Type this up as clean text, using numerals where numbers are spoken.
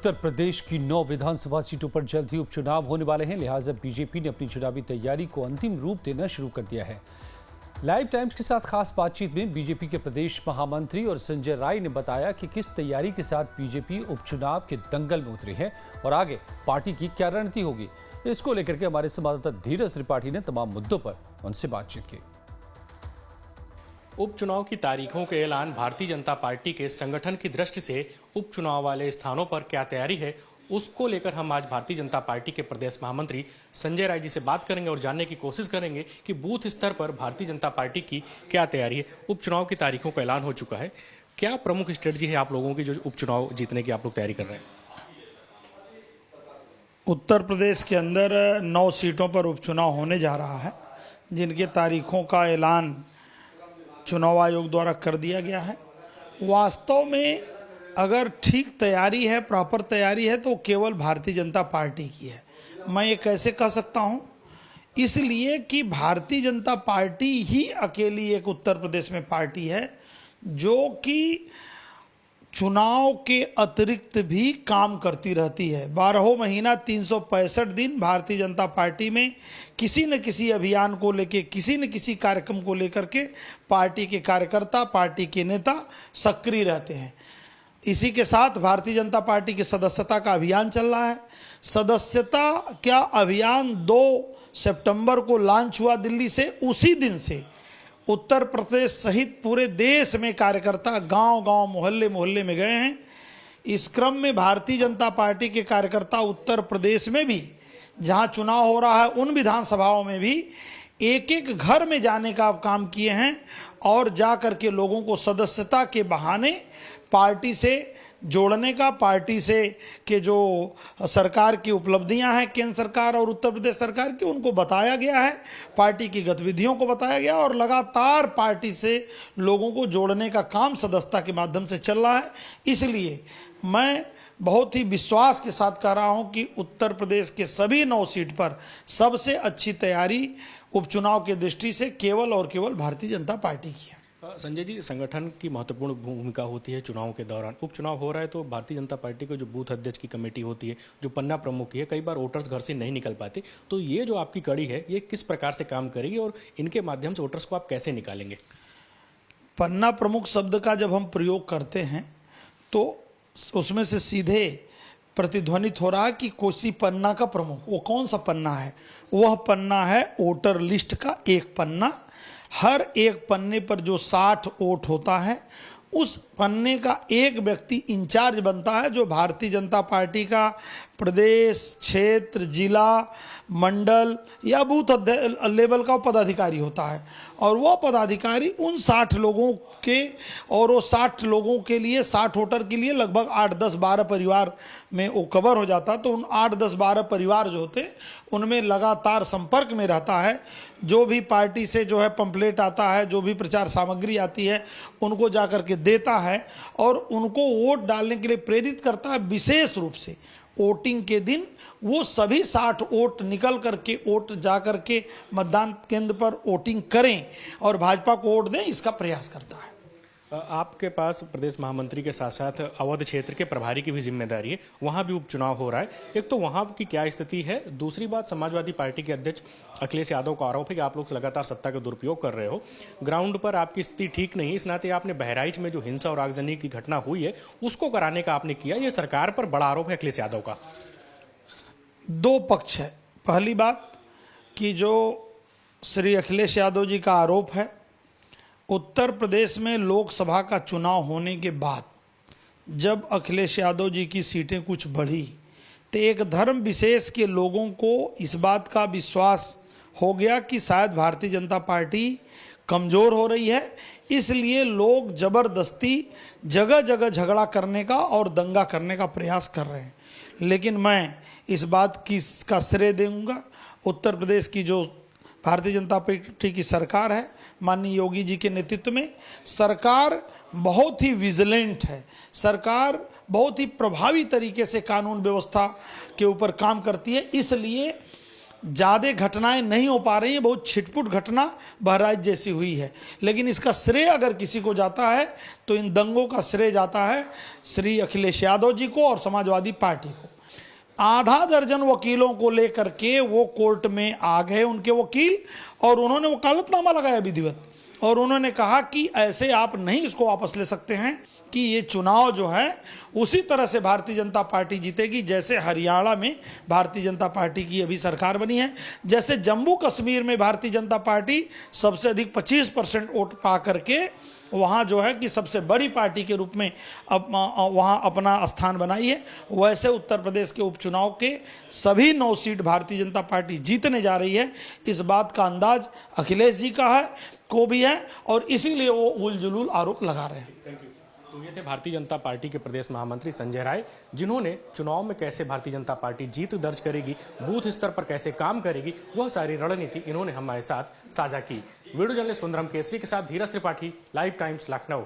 उत्तर प्रदेश की 9 विधानसभा सीटों पर जल्द ही उपचुनाव होने वाले हैं, लिहाजा बीजेपी ने अपनी चुनावी तैयारी को अंतिम रूप देना शुरू कर दिया है। लाइव टाइम्स के साथ खास बातचीत में बीजेपी के प्रदेश महामंत्री और संजय राय ने बताया कि किस तैयारी के साथ बीजेपी उपचुनाव के दंगल में उतरी है और आगे पार्टी की क्या रणनीति होगी। इसको लेकर के हमारे संवाददाता धीरज त्रिपाठी ने तमाम मुद्दों पर उनसे बातचीत की। उपचुनाव की तारीखों के ऐलान, भारतीय जनता पार्टी के संगठन की दृष्टि से उपचुनाव वाले स्थानों पर क्या तैयारी है, उसको लेकर हम आज भारतीय जनता पार्टी के प्रदेश महामंत्री संजय राय जी से बात करेंगे और जानने की कोशिश करेंगे कि बूथ स्तर पर भारतीय जनता पार्टी की क्या तैयारी है। उपचुनाव की तारीखों का ऐलान हो चुका है, क्या प्रमुख स्ट्रेटजी है आप लोगों की जो उपचुनाव जीतने की आप लोग तैयारी कर रहे हैं? उत्तर प्रदेश के अंदर 9 सीटों पर उपचुनाव होने जा रहा है, जिनके तारीखों का ऐलान चुनाव आयोग द्वारा कर दिया गया है। वास्तव में अगर ठीक तैयारी है, प्रॉपर तैयारी है, तो केवल भारतीय जनता पार्टी की है। मैं ये कैसे कह सकता हूँ? इसलिए कि भारतीय जनता पार्टी ही अकेली एक उत्तर प्रदेश में पार्टी है जो कि चुनाव के अतिरिक्त भी काम करती रहती है। 12 महीना 365 दिन भारतीय जनता पार्टी में किसी न किसी अभियान को लेके, किसी न किसी कार्यक्रम को लेकर के पार्टी के कार्यकर्ता, पार्टी के नेता सक्रिय रहते हैं। इसी के साथ भारतीय जनता पार्टी की सदस्यता का अभियान चल रहा है। सदस्यता का अभियान 2 सितंबर को लॉन्च हुआ दिल्ली से। उसी दिन से उत्तर प्रदेश सहित पूरे देश में कार्यकर्ता गांव-गांव, मोहल्ले-मोहल्ले में गए हैं। इस क्रम में भारतीय जनता पार्टी के कार्यकर्ता उत्तर प्रदेश में भी, जहां चुनाव हो रहा है, उन विधानसभाओं में भी एक-एक घर में जाने का काम किए हैं और जा कर के लोगों को सदस्यता के बहाने पार्टी से जोड़ने का, पार्टी से के जो सरकार की उपलब्धियां हैं, केंद्र सरकार और उत्तर प्रदेश सरकार की, उनको बताया गया है, पार्टी की गतिविधियों को बताया गया और लगातार पार्टी से लोगों को जोड़ने का काम सदस्यता के माध्यम से चल रहा है। इसलिए मैं बहुत ही विश्वास के साथ कह रहा हूं कि उत्तर प्रदेश के सभी 9 सीट पर सबसे अच्छी तैयारी उपचुनाव की दृष्टि से केवल और केवल भारतीय जनता पार्टी की है। संजय जी, संगठन की महत्वपूर्ण भूमिका होती है चुनाव के दौरान। उपचुनाव हो रहा है तो भारतीय जनता पार्टी को जो बूथ अध्यक्ष की कमेटी होती है, जो पन्ना प्रमुख है, कई बार वोटर्स घर से नहीं निकल पाते, तो ये जो आपकी कड़ी है, ये किस प्रकार से काम करेगी और इनके माध्यम से वोटर्स को आप कैसे निकालेंगे? पन्ना प्रमुख शब्द का जब हम प्रयोग करते हैं तो उसमें से सीधे प्रतिध्वनित हो रहा है कि कोसी पन्ना का प्रमुख, वो कौन सा पन्ना है? वह पन्ना है वोटर लिस्ट का एक पन्ना। हर एक पन्ने पर जो 60 वोट होता है, उस पन्ने का एक व्यक्ति इंचार्ज बनता है, जो भारतीय जनता पार्टी का प्रदेश, क्षेत्र, जिला, मंडल या बूथ लेवल का पदाधिकारी होता है। और वो पदाधिकारी उन 60 लोगों के, और वो 60 लोगों के लिए, 60 वोटर के लिए लगभग 8, 10, 12 परिवार में वो कवर हो जाता है। तो उन 8, 10, 12 परिवार जो होते हैं उनमें लगातार संपर्क में रहता है। जो भी पार्टी से जो है पंपलेट आता है, जो भी प्रचार सामग्री आती है, उनको जा कर के देता है और उनको वोट डालने के लिए प्रेरित करता है। विशेष रूप से वोटिंग के दिन वो सभी 60 वोट निकल करके, वोट जा करके मतदान केंद्र पर वोटिंग करें और भाजपा को वोट दें, इसका प्रयास करता है। आपके पास प्रदेश महामंत्री के साथ साथ अवध क्षेत्र के प्रभारी की भी जिम्मेदारी है, वहां भी उपचुनाव हो रहा है। एक तो वहां की क्या स्थिति है, दूसरी बात समाजवादी पार्टी के अध्यक्ष अखिलेश यादव का आरोप है कि आप लोग लगातार सत्ता का दुरुपयोग कर रहे हो, ग्राउंड पर आपकी स्थिति ठीक नहीं है। इस नाते आपने बहराइच में जो हिंसा और आगजनी की घटना हुई है उसको कराने का आपने किया, ये सरकार पर बड़ा आरोप है अखिलेश यादव का। 2 पक्ष है। पहली बात कि जो श्री अखिलेश यादव जी का आरोप है, उत्तर प्रदेश में लोकसभा का चुनाव होने के बाद जब अखिलेश यादव जी की सीटें कुछ बढ़ी तो एक धर्म विशेष के लोगों को इस बात का विश्वास हो गया कि शायद भारतीय जनता पार्टी कमज़ोर हो रही है, इसलिए लोग ज़बरदस्ती जगह जगह झगड़ा करने का और दंगा करने का प्रयास कर रहे हैं। लेकिन मैं इस बात का श्रेय दूंगा उत्तर प्रदेश की जो भारतीय जनता पार्टी की सरकार है, माननीय योगी जी के नेतृत्व में, सरकार बहुत ही विजिलेंट है। सरकार बहुत ही प्रभावी तरीके से कानून व्यवस्था के ऊपर काम करती है। इसलिए ज़्यादा घटनाएं नहीं हो पा रही हैं, बहुत छिटपुट घटना बहराइच जैसी हुई है। लेकिन इसका श्रेय अगर किसी को जाता है तो इन दंगों का श्रेय जाता है श्री अखिलेश यादव जी को और समाजवादी पार्टी को। आधा दर्जन वकीलों को लेकर के वो कोर्ट में आ गए उनके वकील, और उन्होंने वकालतनामा लगाया विधिवत, और उन्होंने कहा कि ऐसे आप नहीं इसको वापस ले सकते हैं कि ये चुनाव जो है उसी तरह से भारतीय जनता पार्टी जीतेगी जैसे हरियाणा में भारतीय जनता पार्टी की अभी सरकार बनी है, जैसे जम्मू कश्मीर में भारतीय जनता पार्टी सबसे अधिक 25% वोट पा करके वहाँ जो है कि सबसे बड़ी पार्टी के रूप में अब वहाँ अपना स्थान बनाई है, वैसे उत्तर प्रदेश के उपचुनाव के सभी 9 सीट भारतीय जनता पार्टी जीतने जा रही है। इस बात का अंदाज अखिलेश जी का है को भी है, और इसीलिए वो उलझुल आरोप लगा रहे हैं। तो ये थे भारतीय जनता पार्टी के प्रदेश महामंत्री संजय राय, जिन्होंने चुनाव में कैसे भारतीय जनता पार्टी जीत दर्ज करेगी, बूथ स्तर पर कैसे काम करेगी, वह सारी रणनीति इन्होंने हमारे साथ साझा की। वीडियो जर्नलिस्ट सुंदरम केसरी के साथ धीरज त्रिपाठी, लाइव टाइम्स, लखनऊ।